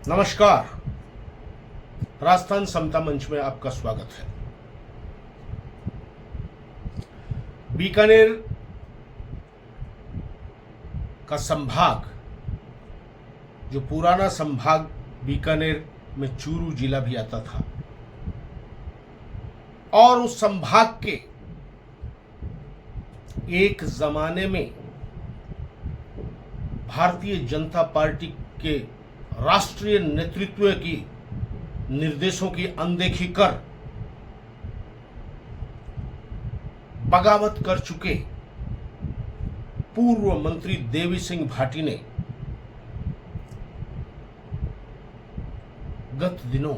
नमस्कार। राजस्थान समता मंच में आपका स्वागत है। बीकानेर का संभाग, जो पुराना संभाग बीकानेर में चूरू जिला भी आता था, और उस संभाग के एक जमाने में भारतीय जनता पार्टी के राष्ट्रीय नेतृत्व की निर्देशों की अनदेखी कर बगावत कर चुके पूर्व मंत्री देवी सिंह भाटी ने गत दिनों,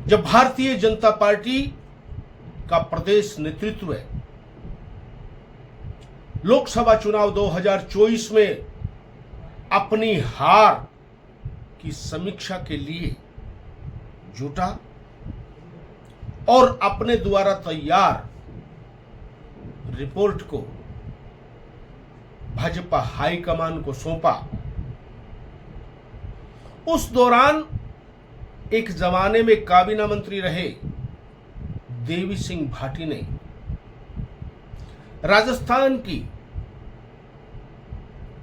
जब भारतीय जनता पार्टी का प्रदेश नेतृत्व लोकसभा चुनाव 2024 में अपनी हार की समीक्षा के लिए जुटा और अपने द्वारा तैयार रिपोर्ट को भाजपा हाईकमान को सौंपा, उस दौरान एक जमाने में काबीना मंत्री रहे देवी सिंह भाटी ने राजस्थान की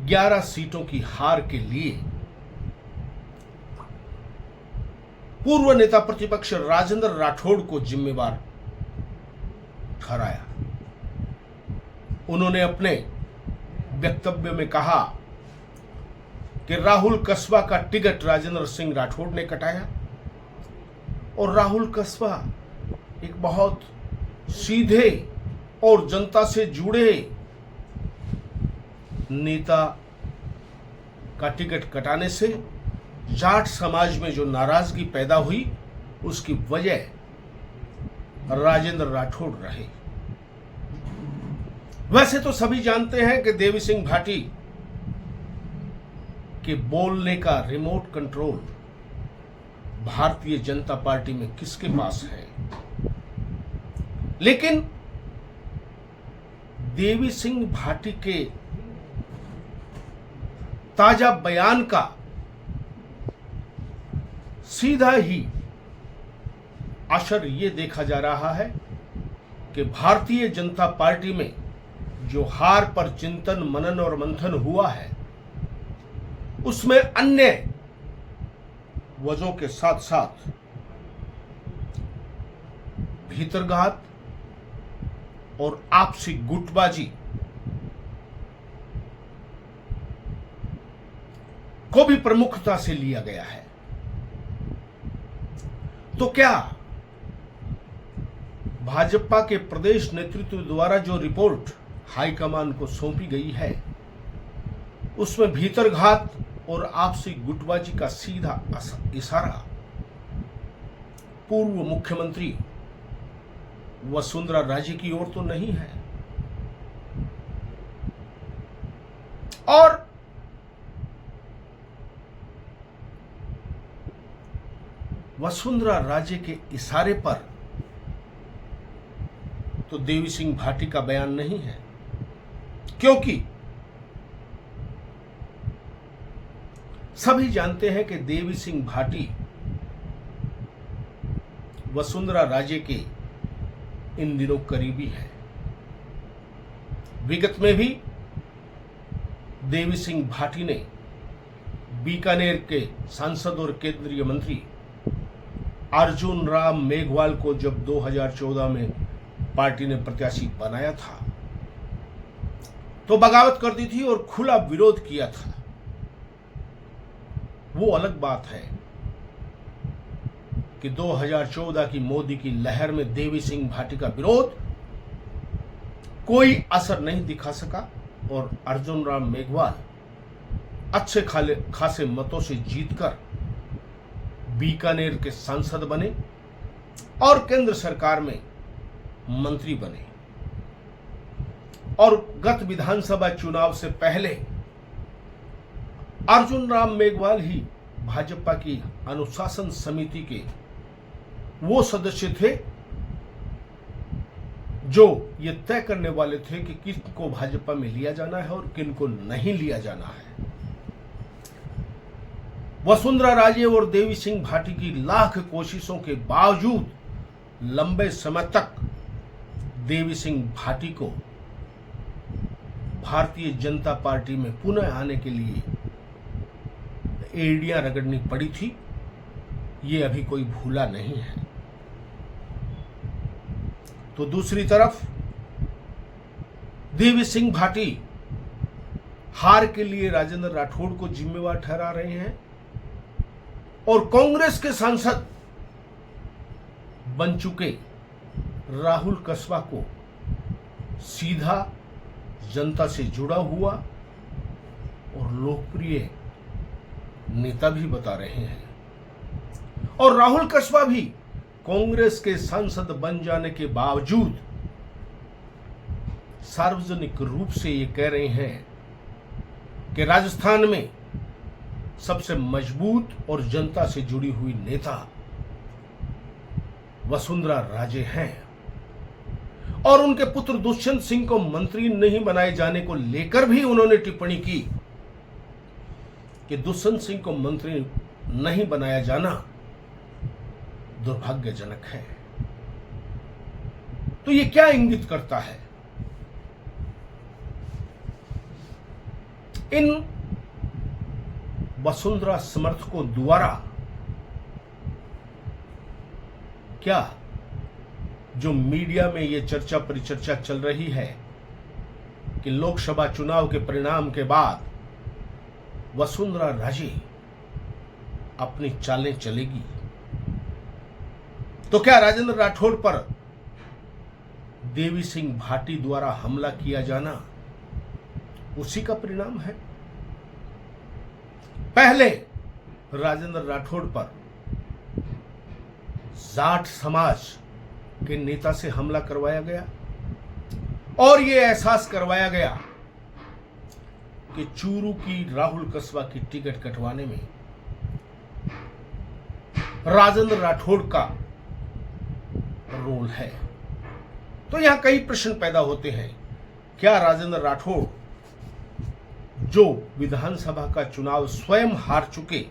11 सीटों की हार के लिए पूर्व नेता प्रतिपक्ष राजेंद्र राठौड़ को जिम्मेवार ठहराया। उन्होंने अपने वक्तव्य में कहा कि राहुल कस्बा का टिकट राजेंद्र सिंह राठौड़ ने कटाया, और राहुल कस्बा एक बहुत सीधे और जनता से जुड़े नेता का टिकट कटाने से जाट समाज में जो नाराजगी पैदा हुई, उसकी वजह राजेंद्र राठौड़ रहे। वैसे तो सभी जानते हैं कि देवी सिंह भाटी के बोलने का remote control Bharatiya Janata party में किसके पास है, लेकिन देवी सिंह भाटी के ताजा बयान का सीधा ही असर ये देखा जा रहा है कि भारतीय जनता पार्टी में जो हार पर चिंतन मनन और मंथन हुआ है, उसमें अन्य वजहों के साथ साथ भीतरघात और आपसी गुटबाजी को भी प्रमुखता से लिया गया है। तो क्या भाजपा के प्रदेश नेतृत्व द्वारा जो रिपोर्ट हाईकमान को सौंपी गई है, उसमें भीतरघात और आपसी गुटबाजी का सीधा इशारा पूर्व मुख्यमंत्री वसुंधरा राजे की ओर तो नहीं है? और वसुंधरा राजे के इशारे पर तो देवी सिंह भाटी का बयान नहीं है, क्योंकि सभी जानते हैं कि देवी सिंह भाटी वसुंधरा राजे के इन दिनों करीबी है। विगत में भी देवी सिंह भाटी ने बीकानेर के सांसद और केंद्रीय मंत्री अर्जुन राम मेघवाल को जब 2014 में पार्टी ने प्रत्याशी बनाया था, तो बगावत कर दी थी और खुला विरोध किया था। वो अलग बात है कि 2014 की मोदी की लहर में देवी सिंह भाटी का विरोध कोई असर नहीं दिखा सका, और अर्जुन राम मेघवाल अच्छे खासे मतों से जीतकर बीकानेर के सांसद बने और केंद्र सरकार में मंत्री बने। और गत विधानसभा चुनाव से पहले अर्जुन राम मेघवाल ही भाजपा की अनुशासन समिति के वो सदस्य थे जो ये तय करने वाले थे कि किनको भाजपा में लिया जाना है और किनको नहीं लिया जाना है। वसुंधरा राजे और देवी सिंह भाटी की लाख कोशिशों के बावजूद लंबे समय तक देवी सिंह भाटी को भारतीय जनता पार्टी में पुनः आने के लिए एड़ियां रगड़नी पड़ी थी, ये अभी कोई भूला नहीं है। तो दूसरी तरफ देवी सिंह भाटी हार के लिए राजेंद्र राठौड़ को जिम्मेवार ठहरा रहे हैं और कांग्रेस के सांसद बन चुके राहुल कस्बा को सीधा जनता से जुड़ा हुआ और लोकप्रिय नेता भी बता रहे हैं। और राहुल कस्बा भी कांग्रेस के सांसद बन जाने के बावजूद सार्वजनिक रूप से ये कह रहे हैं कि राजस्थान में सबसे मजबूत और जनता से जुड़ी हुई नेता वसुंधरा राजे हैं। और उनके पुत्र दुष्यंत सिंह को मंत्री नहीं बनाए जाने को लेकर भी उन्होंने टिप्पणी की कि दुष्यंत सिंह को मंत्री नहीं बनाया जाना दुर्भाग्यजनक है। तो ये क्या इंगित करता है? इन वसुंधरा समर्थकों द्वारा क्या जो मीडिया में ये चर्चा परिचर्चा चल रही है कि लोकसभा चुनाव के परिणाम के बाद वसुंधरा राजे अपनी चालें चलेगी, तो क्या राजेंद्र राठौड़ पर देवी सिंह भाटी द्वारा हमला किया जाना उसी का परिणाम है? पहले राजेंद्र राठौड़ पर जाट समाज के नेता से हमला करवाया गया और यह एहसास करवाया गया कि चूरू की राहुल कस्बा की टिकट कटवाने में राजेंद्र राठौड़ का रोल है। तो यहां कई प्रश्न पैदा होते हैं। क्या राजेंद्र राठौड़ जो विधानसभा का चुनाव स्वयं हार चुके,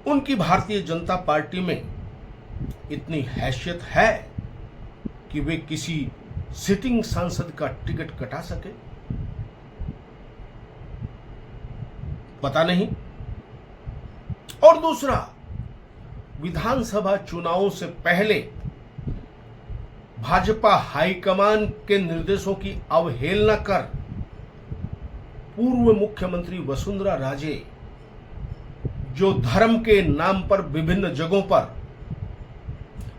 उनकी भारतीय जनता पार्टी में इतनी हैसियत है कि वे किसी सिटिंग सांसद का टिकट कटा सके? पता नहीं। और दूसरा, विधानसभा चुनावों से पहले भाजपा हाईकमान के निर्देशों की अवहेलना कर पूर्व मुख्यमंत्री वसुंधरा राजे जो धर्म के नाम पर विभिन्न जगहों पर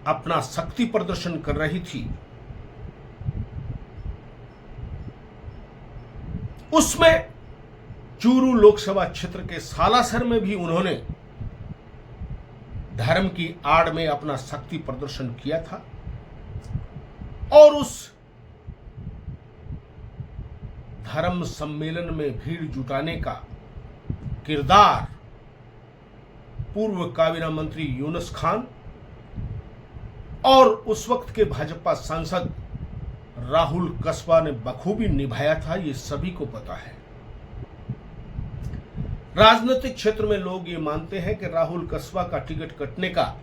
अपना शक्ति प्रदर्शन कर रही थी, उसमें चूरू लोकसभा क्षेत्र के सालासर में भी उन्होंने धर्म की आड़ में अपना शक्ति प्रदर्शन किया था और उस धर्म सम्मेलन में भीड़ जुटाने का किरदार पूर्व काबीना मंत्री यूनुस खान और उस वक्त के भाजपा सांसद राहुल कस्बा ने बखूबी निभाया था। ये सभी को पता है। राजनीतिक क्षेत्र में लोग ये मानते हैं कि राहुल कस्बा का टिकट कटने का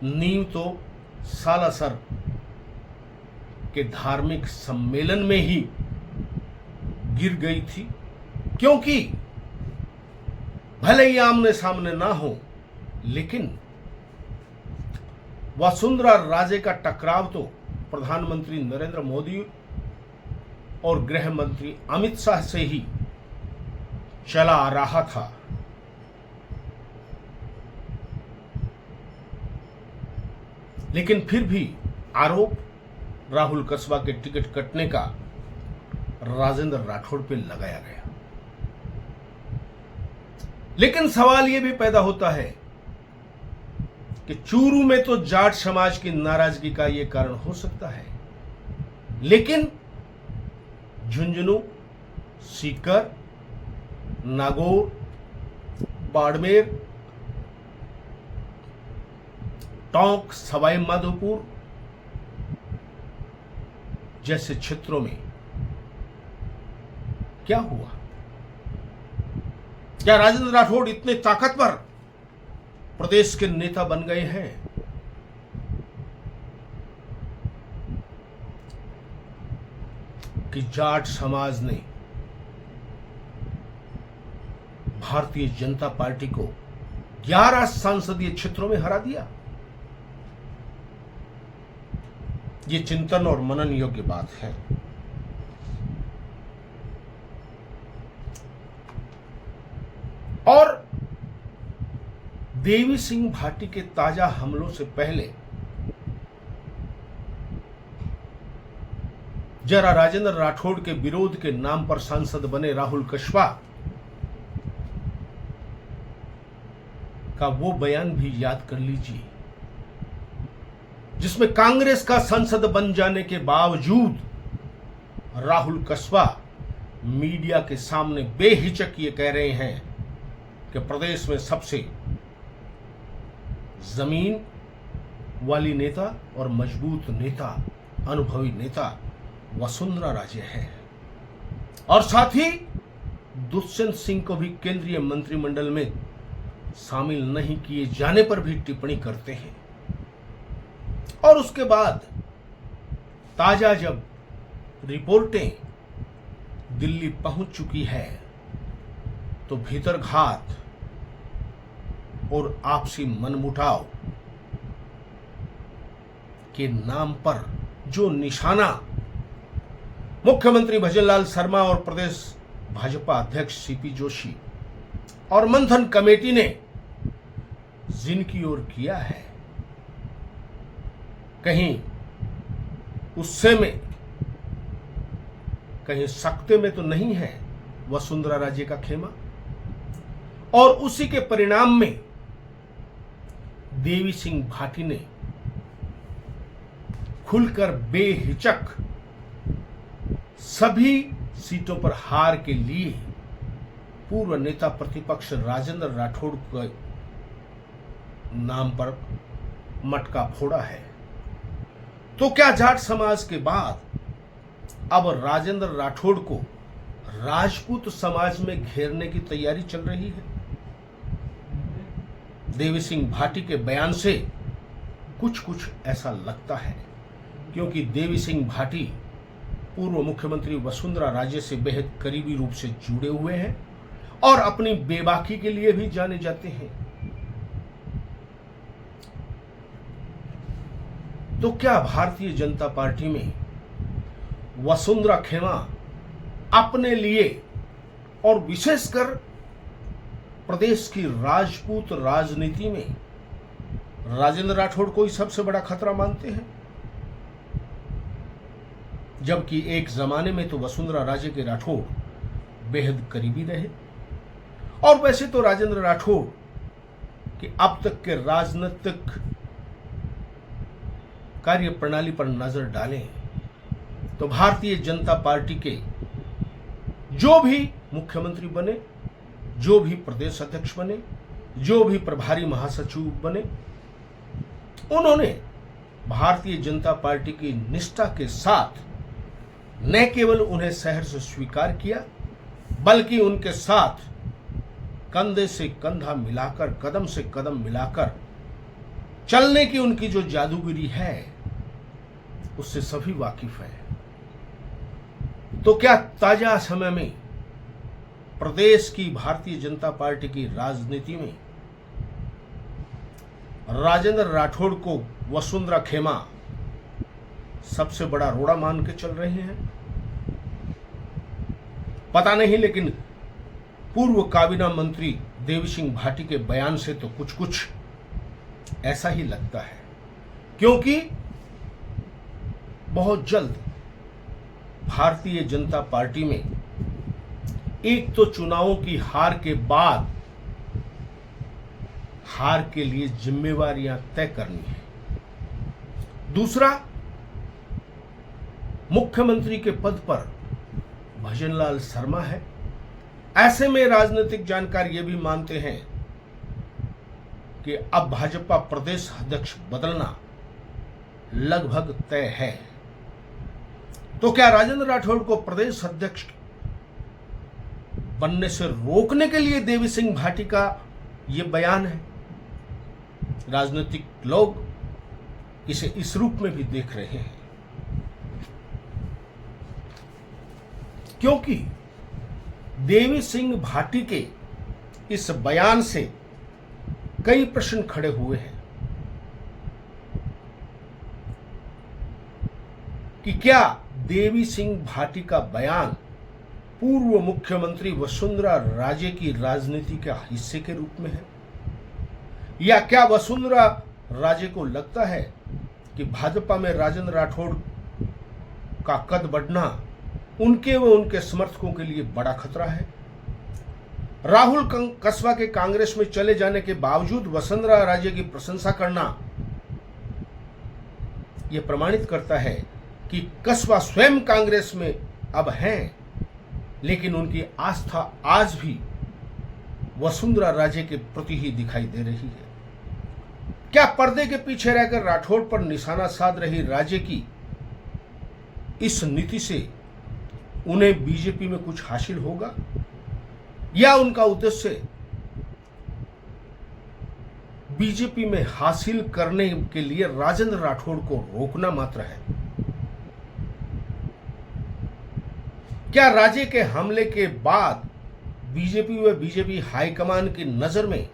नींव तो सालासर के धार्मिक सम्मेलन में ही गिर गई थी, क्योंकि भले ही आमने सामने ना हो, लेकिन वसुंधरा राजे का टकराव तो प्रधानमंत्री नरेंद्र मोदी और गृह मंत्री अमित शाह से ही चला आ रहा था। लेकिन फिर भी आरोप राहुल कस्बा के टिकट कटने का राजेंद्र राठौड़ पे लगाया गया। लेकिन सवाल यह भी पैदा होता है कि चूरू में तो जाट समाज की नाराजगी का यह कारण हो सकता है, लेकिन झुंझुनू, सीकर, नागौर, बाड़मेर, टोंक, सवाई माधोपुर जैसे क्षेत्रों में क्या हुआ? क्या राजेंद्र राठौड़ इतने ताकतवर प्रदेश के नेता बन गए हैं कि जाट समाज ने भारतीय जनता पार्टी को 11 संसदीय क्षेत्रों में हरा दिया? ये चिंतन और मनन योग्य बात है। और देवी सिंह भाटी के ताजा हमलों से पहले जरा राजेंद्र राठौड़ के विरोध के नाम पर सांसद बने राहुल कस्बा का वो बयान भी याद कर लीजिए, जिसमें कांग्रेस का सांसद बन जाने के बावजूद राहुल कस्बा मीडिया के सामने बेहिचक ये कह रहे हैं कि प्रदेश में सबसे जमीन वाली नेता और मजबूत नेता, अनुभवी नेता वसुंधरा राजे है। और साथ ही दुष्यंत सिंह को भी केंद्रीय मंत्रिमंडल में शामिल नहीं किए जाने पर भी टिप्पणी करते हैं। और उसके बाद ताजा जब रिपोर्टें दिल्ली पहुंच चुकी है तो भीतरघात और आपसी मनमुटाव के नाम पर जो निशाना मुख्यमंत्री भजनलाल शर्मा और प्रदेश भाजपा अध्यक्ष सीपी जोशी और मंथन कमेटी ने जिनकी ओर किया है, कहीं उससे में कहीं सकते में तो नहीं है वसुंधरा राजे का खेमा। और उसी के परिणाम में देवी सिंह भाटी ने खुलकर बेहिचक सभी सीटों पर हार के लिए पूर्व नेता प्रतिपक्ष राजेंद्र राठौड़ के नाम पर मटका फोड़ा है। तो क्या जाट समाज के बाद अब राजेंद्र राठौड़ को राजपूत समाज में घेरने की तैयारी चल रही है? देवी सिंह भाटी के बयान से कुछ ऐसा लगता है, क्योंकि देवी सिंह भाटी पूर्व मुख्यमंत्री वसुंधरा राजे से बेहद करीबी रूप से जुड़े हुए हैं और अपनी बेबाकी के लिए भी जाने जाते हैं। तो क्या भारतीय जनता पार्टी में वसुंधरा खेमा अपने लिए और विशेषकर प्रदेश की राजपूत राजनीति में राजेंद्र राठौड़ को ही सबसे बड़ा खतरा मानते हैं? जबकि एक जमाने में तो वसुंधरा राजे के राठौड़ बेहद करीबी रहे। और वैसे तो राजेंद्र राठौड़ के अब तक के राजनीतिक कार्य प्रणाली पर नजर डालें तो भारतीय जनता पार्टी के जो भी मुख्यमंत्री बने, जो भी प्रदेश अध्यक्ष बने, जो भी प्रभारी महासचिव बने, उन्होंने भारतीय जनता पार्टी की निष्ठा के साथ न केवल उन्हें शहर से स्वीकार किया, बल्कि उनके साथ कंधे से कंधा मिलाकर, कदम से कदम मिलाकर चलने की उनकी जो जादूगिरी है उससे सभी वाकिफ हैं। तो क्या ताजा समय में प्रदेश की भारतीय जनता पार्टी की राजनीति में राजेंद्र राठौड़ को वसुंधरा खेमा सबसे बड़ा रोड़ा मान के चल रहे हैं? पता नहीं, लेकिन पूर्व काबीना मंत्री देवी सिंह भाटी के बयान से तो कुछ ऐसा ही लगता है, क्योंकि बहुत जल्द भारतीय जनता पार्टी में एक तो चुनावों की हार के बाद हार के लिए जिम्मेवारियां तय करनी है, दूसरा मुख्यमंत्री के पद पर भजनलाल शर्मा है। ऐसे में राजनीतिक जानकार ये भी मानते हैं कि अब भाजपा प्रदेश अध्यक्ष बदलना लगभग तय है। तो क्या राजेंद्र राठौड़ को प्रदेश अध्यक्ष बनने से रोकने के लिए देवी सिंह भाटी का ये बयान है। राजनीतिक लोग इसे इस रूप में भी देख रहे हैं, क्योंकि देवी सिंह भाटी के इस बयान से कई प्रश्न खड़े हुए हैं कि क्या देवी सिंह भाटी का बयान पूर्व मुख्यमंत्री वसुंधरा राजे की राजनीति के हिस्से के रूप में है, या क्या वसुंधरा राजे को लगता है कि भाजपा में राजेंद्र राठौड़ का कद बढ़ना उनके व उनके समर्थकों के लिए बड़ा खतरा है। राहुल कस्बा के कांग्रेस में चले जाने के बावजूद वसुंधरा राजे की प्रशंसा करना यह प्रमाणित करता है कि कस्बा स्वयं कांग्रेस में अब हैं, लेकिन उनकी आस्था आज भी वसुंधरा राजे के प्रति ही दिखाई दे रही है। क्या पर्दे के पीछे रहकर राठौड़ पर निशाना साध रही राजे की इस नीति से उन्हें बीजेपी में कुछ हासिल होगा, या उनका उद्देश्य बीजेपी में हासिल करने के लिए राजेंद्र राठौड़ को रोकना मात्र है? क्या राजे के हमले के बाद बीजेपी व बीजेपी हाईकमान की नजर में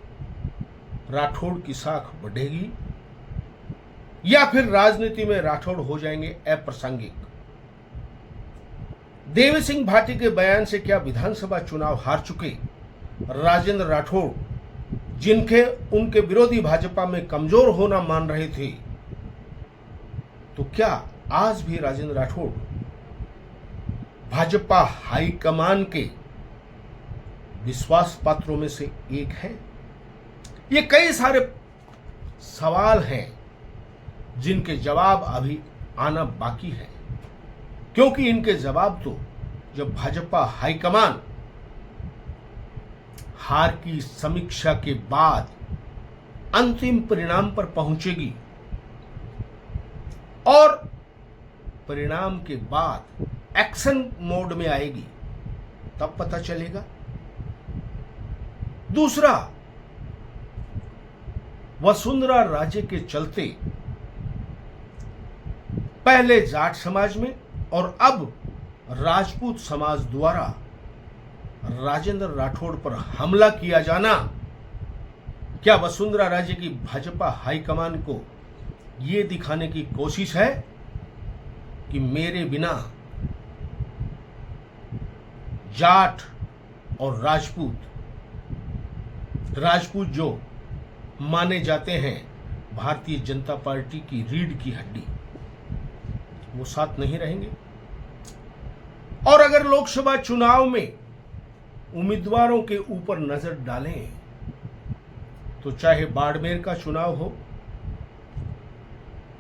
राठौड़ की साख बढ़ेगी, या फिर राजनीति में राठौड़ हो जाएंगे अप्रासंगिक? देवी सिंह भाटी के बयान से क्या विधानसभा चुनाव हार चुके राजेंद्र राठौड़, जिनके उनके विरोधी भाजपा में कमजोर होना मान रहे थे, तो क्या आज भी राजेंद्र राठौड़ भाजपा हाईकमान के विश्वास पात्रों में से एक है? ये कई सारे सवाल हैं जिनके जवाब अभी आना बाकी है, क्योंकि इनके जवाब तो जब भाजपा हाईकमान हार की समीक्षा के बाद अंतिम परिणाम पर पहुंचेगी और परिणाम के बाद एक्शन मोड में आएगी, तब पता चलेगा। दूसरा, वसुंधरा राजे के चलते पहले जाट समाज में और अब राजपूत समाज द्वारा राजेंद्र राठौड़ पर हमला किया जाना, क्या वसुंधरा राजे की भाजपा हाईकमान को यह दिखाने की कोशिश है कि मेरे बिना जाट और राजपूत जो माने जाते हैं भारतीय जनता पार्टी की रीढ़ की हड्डी, वो साथ नहीं रहेंगे? और अगर लोकसभा चुनाव में उम्मीदवारों के ऊपर नजर डालें तो चाहे बाड़मेर का चुनाव हो,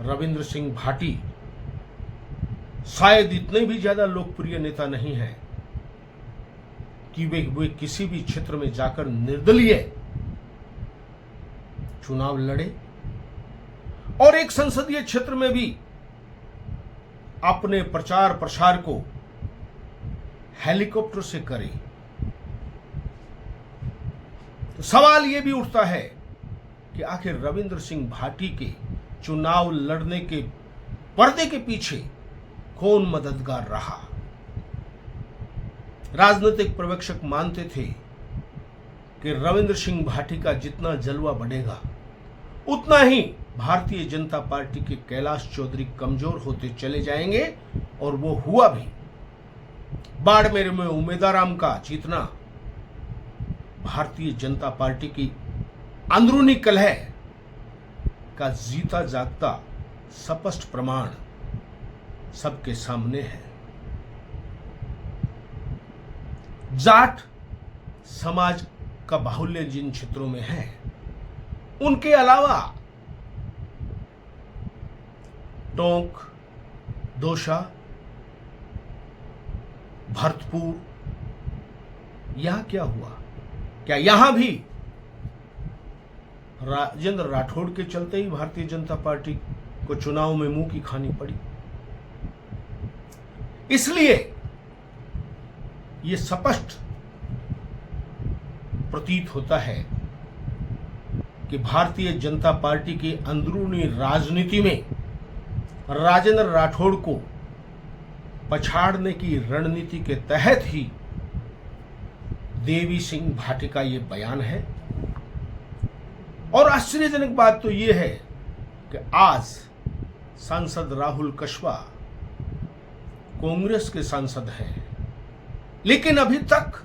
रविंद्र सिंह भाटी शायद इतने भी ज्यादा लोकप्रिय नेता नहीं है कि वे किसी भी क्षेत्र में जाकर निर्दलीय चुनाव लड़े और एक संसदीय क्षेत्र में भी अपने प्रचार प्रसार को हेलीकॉप्टर से करें। तो सवाल यह भी उठता है कि आखिर रविंद्र सिंह भाटी के चुनाव लड़ने के पर्दे के पीछे कौन मददगार रहा? राजनीतिक पर्यवेक्षक मानते थे कि रविंद्र सिंह भाटी का जितना जलवा बढ़ेगा उतना ही भारतीय जनता पार्टी के कैलाश चौधरी कमजोर होते चले जाएंगे, और वो हुआ भी। बाड़मेर में उमेदाराम का जीतना भारतीय जनता पार्टी की अंदरूनी कलह का जीता जागता स्पष्ट प्रमाण सबके सामने है। जाट समाज का बाहुल्य जिन क्षेत्रों में है, उनके अलावा टोंक, दौसा, भरतपुर, यहां क्या हुआ? क्या यहां भी राजेंद्र राठौड़ के चलते ही भारतीय जनता पार्टी को चुनाव में मुंह की खानी पड़ी? इसलिए यह स्पष्ट प्रतीत होता है कि भारतीय जनता पार्टी की अंदरूनी राजनीति में राजेंद्र राठौड़ को पछाड़ने की रणनीति के तहत ही देवी सिंह भाटी का ये बयान है। और आश्चर्यजनक बात तो ये है कि आज सांसद राहुल कस्वा कांग्रेस के सांसद हैं, लेकिन अभी तक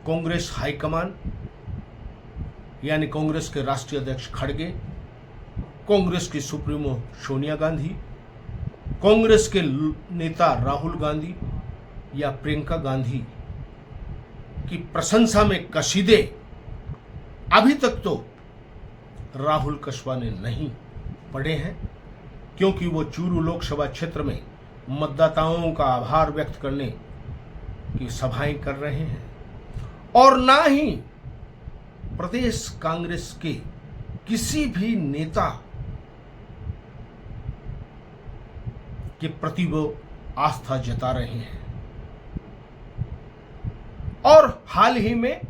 कांग्रेस हाईकमान यानी कांग्रेस के राष्ट्रीय अध्यक्ष खड़गे, कांग्रेस की सुप्रीमो सोनिया गांधी, कांग्रेस के नेता राहुल गांधी या प्रियंका गांधी की प्रशंसा में कसीदे अभी तक तो राहुल कस्वा ने नहीं पढ़े हैं, क्योंकि वो चूरू लोकसभा क्षेत्र में मतदाताओं का आभार व्यक्त करने की सभाएं कर रहे हैं और ना ही प्रदेश कांग्रेस के किसी भी नेता के प्रति वो आस्था जता रहे हैं। और हाल ही में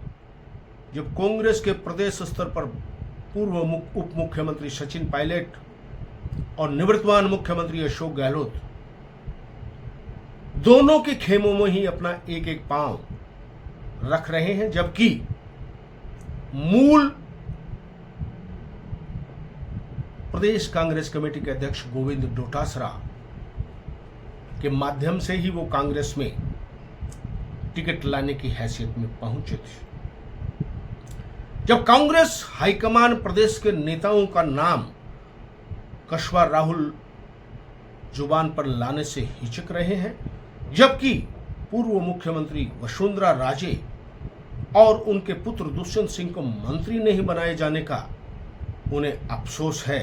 जब कांग्रेस के प्रदेश स्तर पर पूर्व उप मुख्यमंत्री सचिन पायलट और निवर्तमान मुख्यमंत्री अशोक गहलोत दोनों के खेमों में ही अपना एक एक पांव रख रहे हैं, जबकि मूल प्रदेश कांग्रेस कमेटी के अध्यक्ष गोविंद डोटासरा के माध्यम से ही वो कांग्रेस में टिकट लाने की हैसियत में पहुंचे थे। जब कांग्रेस हाईकमान प्रदेश के नेताओं का नाम कस्वा राहुल जुबान पर लाने से हिचक रहे हैं, जबकि पूर्व मुख्यमंत्री वसुंधरा राजे और उनके पुत्र दुष्यंत सिंह को मंत्री नहीं बनाए जाने का उन्हें अफसोस है,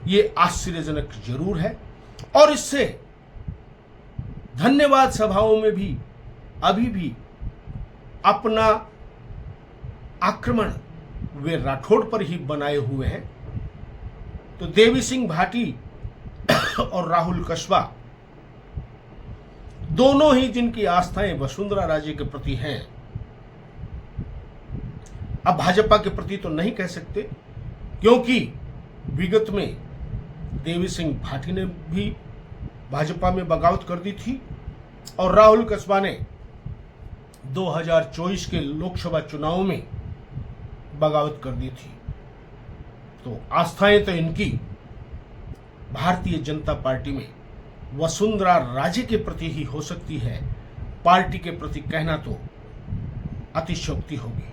ये आश्चर्यजनक जरूर है। और इससे धन्यवाद सभाओं में भी अभी भी अपना आक्रमण वे राठौड़ पर ही बनाए हुए हैं। तो देवी सिंह भाटी और राहुल कस्वा दोनों ही जिनकी आस्थाएं वसुंधरा राजे के प्रति हैं, अब भाजपा के प्रति तो नहीं कह सकते, क्योंकि विगत में देवी सिंह भाटी ने भी भाजपा में बगावत कर दी थी और राहुल कस्वा ने 2024 के लोकसभा चुनाव में बगावत कर दी थी। तो आस्थाएं तो इनकी भारतीय जनता पार्टी में वसुंधरा राजे के प्रति ही हो सकती है, पार्टी के प्रति कहना तो अतिशयोक्ति होगी।